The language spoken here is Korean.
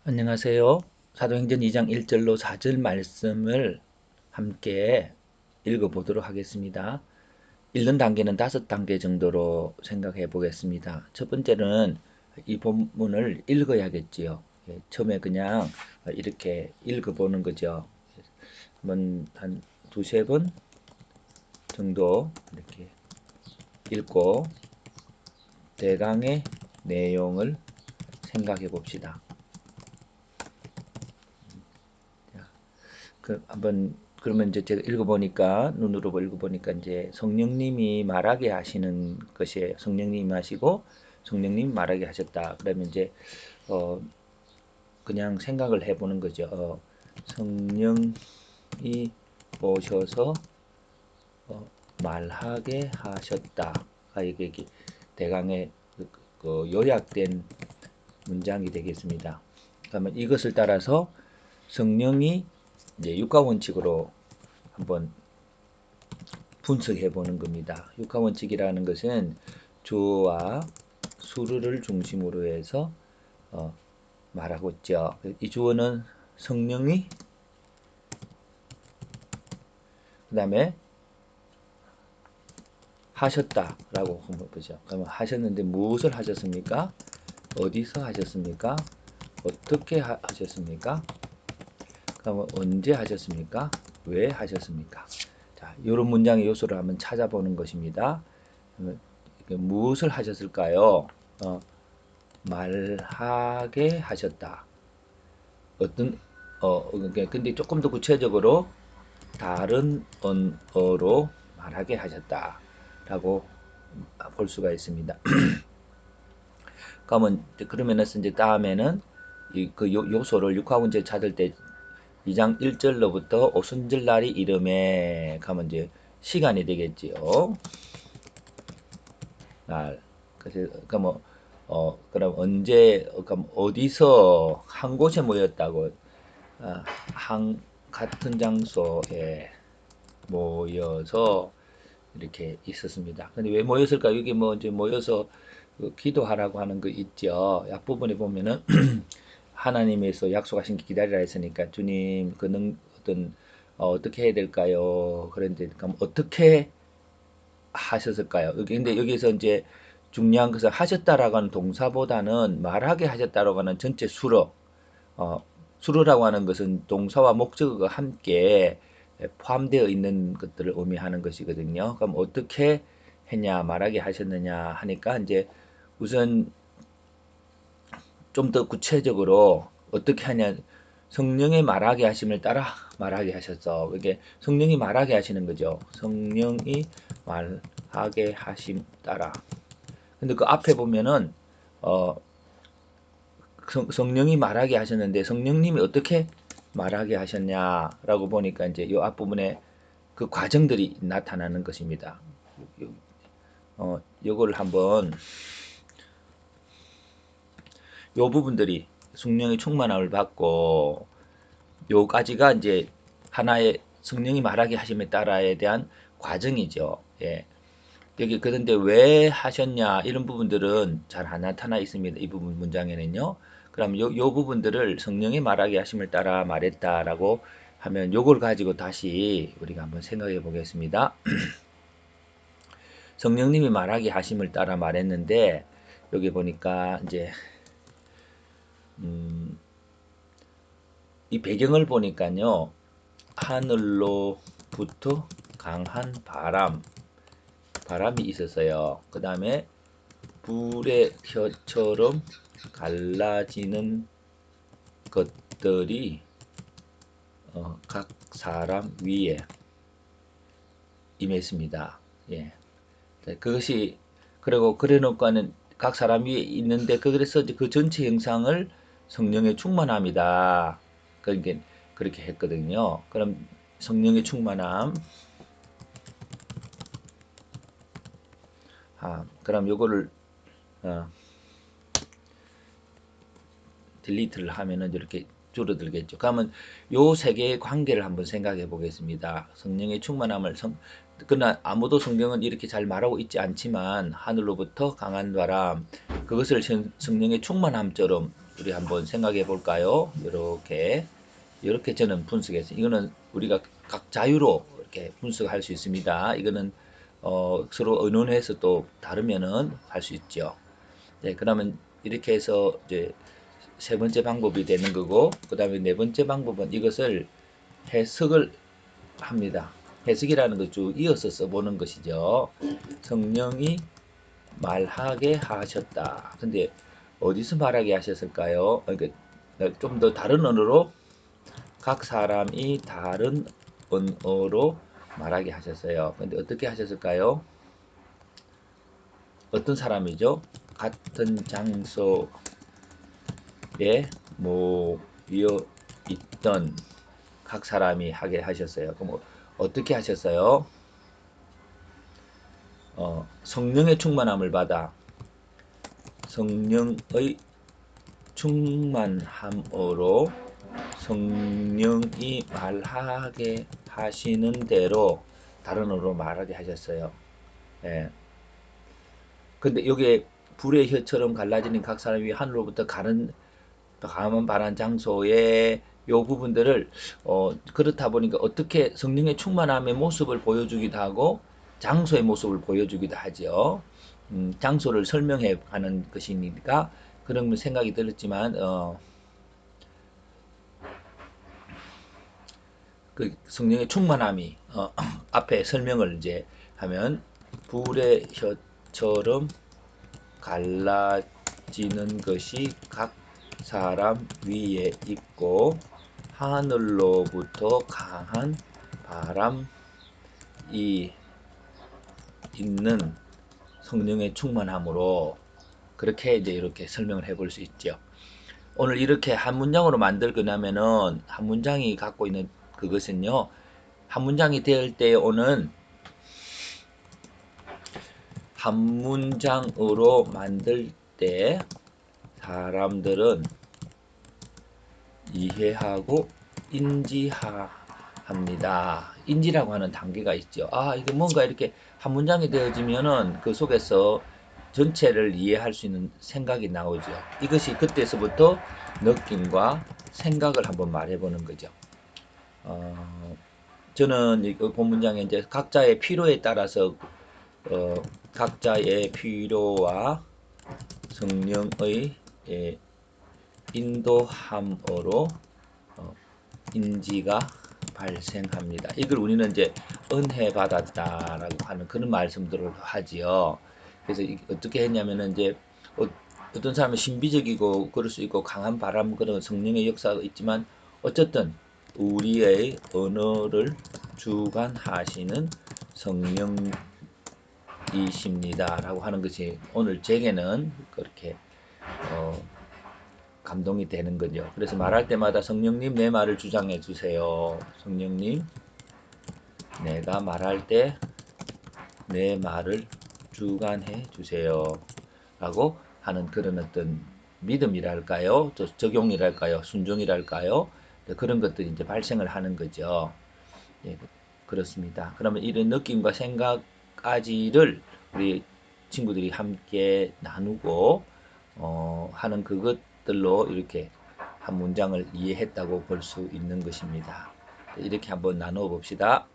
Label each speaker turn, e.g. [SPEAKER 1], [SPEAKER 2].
[SPEAKER 1] 안녕하세요. 사도행전 2장 1절로 4절 말씀을 함께 읽어보도록 하겠습니다. 읽는 단계는 5단계 정도로 생각해 보겠습니다. 첫 번째는 이 본문을 읽어야겠지요. 처음에 그냥 이렇게 읽어보는 거죠. 한번 한 두세 번 정도 이렇게 읽고 대강의 내용을 생각해 봅시다. 한번 그러면 이제 제가 읽어보니까 눈으로 읽어보니까 이제 성령님이 말하게 하시는 것이에요. 성령님이 하시고 성령님이 말하게 하셨다. 그러면 이제 어 그냥 생각을 해보는 거죠. 성령이 오셔서 말하게 하셨다. 이게 대강의 그 요약된 문장이 되겠습니다. 그러면 이것을 따라서 성령이 이제 육가 원칙으로 한번 분석해 보는 겁니다. 육하 원칙이라는 것은 주어와 수르를 중심으로 해서 말하고 있죠. 이 주어는 성령이, 그 다음에 하셨다라고 한번 보죠. 그러면 하셨는데 무엇을 하셨습니까? 어디서 하셨습니까? 어떻게 하셨습니까? 그러면 언제 하셨습니까? 왜 하셨습니까? 자, 이런 문장의 요소를 한번 찾아보는 것입니다. 무엇을 하셨을까요? 말하게 하셨다. 어떤 근데 조금 더 구체적으로 다른 언어로 말하게 하셨다라고 볼 수가 있습니다. 그러면은 이제 다음에는 그 요소를 육하문제 찾을 때 2장 1절로부터 오순절날이 이름에 가면 이제 시간이 되겠지요. 날. 그래서 그럼 언제 그럼 어디서 한 곳에 모였다고 같은 장소에 모여서 이렇게 있었습니다. 근데 왜 모였을까? 여기 뭐 이제 모여서 기도하라고 하는 거 있죠. 앞부분에 보면은 하나님에서 약속하신 게 기다리라 했으니까 주님 어떻게 해야 될까요? 그런데 그럼 어떻게 하셨을까요? 근데 여기서 이제 중요한 것은 하셨다라고 하는 동사보다는 말하게 하셨다라고 하는 전체 수로 수로라고 하는 것은 동사와 목적어가 함께 포함되어 있는 것들을 의미하는 것이거든요. 그럼 어떻게 했냐, 말하게 하셨느냐 하니까 이제 우선 좀 더 구체적으로 어떻게 하냐, 성령의 말하게 하심을 따라 말하게 하셨어. 이게 성령이 말하게 하시는 거죠. 성령이 말하게 하심 따라. 근데 그 앞에 보면은 어, 성령이 말하게 하셨는데 성령님이 어떻게 말하게 하셨냐라고 보니까 이제 이 앞부분에 그 과정들이 나타나는 것입니다. 요걸 한번 요 부분들이 성령의 충만함을 받고 요까지가 이제 하나의 성령이 말하게 하심에 따라에 대한 과정이죠. 예. 여기 그런데 왜 하셨냐 이런 부분들은 잘 안 나타나 있습니다. 이 부분 문장에는요. 그럼 요 부분들을 성령이 말하게 하심을 따라 말했다라고 하면 요걸 가지고 다시 우리가 한번 생각해 보겠습니다. 성령님이 말하게 하심을 따라 말했는데 여기 보니까 이제 이 배경을 보니까요. 하늘로부터 강한 바람이 있었어요. 그 다음에 불의 혀처럼 갈라지는 것들이 각 사람 위에 임했습니다. 예. 그것이 그리고 그래놓고는 각 사람 위에 있는데 그래서 그 전체 형상을 성령의 충만함이다. 그렇게 했거든요. 그럼 성령의 충만함. 그럼 요거를 어, 딜리트를 하면은 이렇게 줄어들겠죠. 그러면 요 세 개의 관계를 한번 생각해 보겠습니다. 성령의 충만함을 그러나 아무도 성경은 이렇게 잘 말하고 있지 않지만 하늘로부터 강한 바람 그것을 성령의 충만함처럼 우리 한번 생각해 볼까요? 이렇게 저는 분석했어요. 이거는 우리가 각 자유로 이렇게 분석할 수 있습니다. 이거는 서로 의논해서 또 다르면은 할 수 있죠. 네, 그러면 이렇게 해서 이제 세 번째 방법이 되는 거고, 그 다음에 네 번째 방법은 이것을 해석을 합니다. 해석이라는 걸 쭉 이어서 써보는 것이죠. 성령이 말하게 하셨다. 근데 어디서 말하게 하셨을까요? 그러니까 좀 더 다른 언어로 각 사람이 다른 언어로 말하게 하셨어요. 근데 어떻게 하셨을까요? 어떤 사람이죠? 같은 장소에 모여 있던 각 사람이 하게 하셨어요. 그럼 어떻게 하셨어요? 성령의 충만함을 받아 성령의 충만함으로 성령이 말하게 하시는 대로 다른 언어로 말하게 하셨어요. 예. 근데 여기에 불의 혀처럼 갈라지는 각 사람이 하늘로부터 가는 강한 바람 장소의 요 부분들을 그렇다 보니까 어떻게 성령의 충만함의 모습을 보여주기도 하고 장소의 모습을 보여주기도 하죠. 장소를 설명해 가는 것이니까 그런 생각이 들었지만 그 성령의 충만함이 앞에 설명을 이제 하면 불의 혀처럼 갈라지는 것이 각 사람 위에 있고 하늘로부터 강한 바람이 있는 성령의 충만함으로 그렇게 이제 이렇게 설명을 해볼 수 있죠. 오늘 이렇게 한 문장으로 만들고 나면은 한 문장이 갖고 있는 그것은요. 한 문장이 될 때 오는 한 문장으로 만들 때 사람들은 이해하고 인지합니다. 인지라고 하는 단계가 있죠. 아, 이게 뭔가 이렇게 한 문장이 되어지면은 그 속에서 전체를 이해할 수 있는 생각이 나오죠. 이것이 그때서부터 느낌과 생각을 한번 말해보는 거죠. 저는 이 본문장에 이제 각자의 필요에 따라서 각자의 필요와 성령의 인도함으로 인지가 발생합니다. 이걸 우리는 이제 은혜 받았다라고 하는 그런 말씀들을 하지요. 그래서 어떻게 했냐면은 이제 어떤 사람은 신비적이고 그럴 수 있고 강한 바람 그런 성령의 역사가 있지만 어쨌든 우리의 언어를 주관하시는 성령이십니다라고 하는 것이 오늘 제게는 그렇게 어, 감동이 되는 거죠. 그래서 말할 때마다 성령님 내 말을 주장해 주세요. 성령님 내가 말할 때 내 말을 주관해 주세요. 라고 하는 그런 어떤 믿음이랄까요? 적용이랄까요? 순종이랄까요? 그런 것들이 이제 발생을 하는 거죠. 예, 그렇습니다. 그러면 이런 느낌과 생각까지를 우리 친구들이 함께 나누고 하는 그것들로 이렇게 한 문장을 이해했다고 볼 수 있는 것입니다. 이렇게 한번 나누어 봅시다.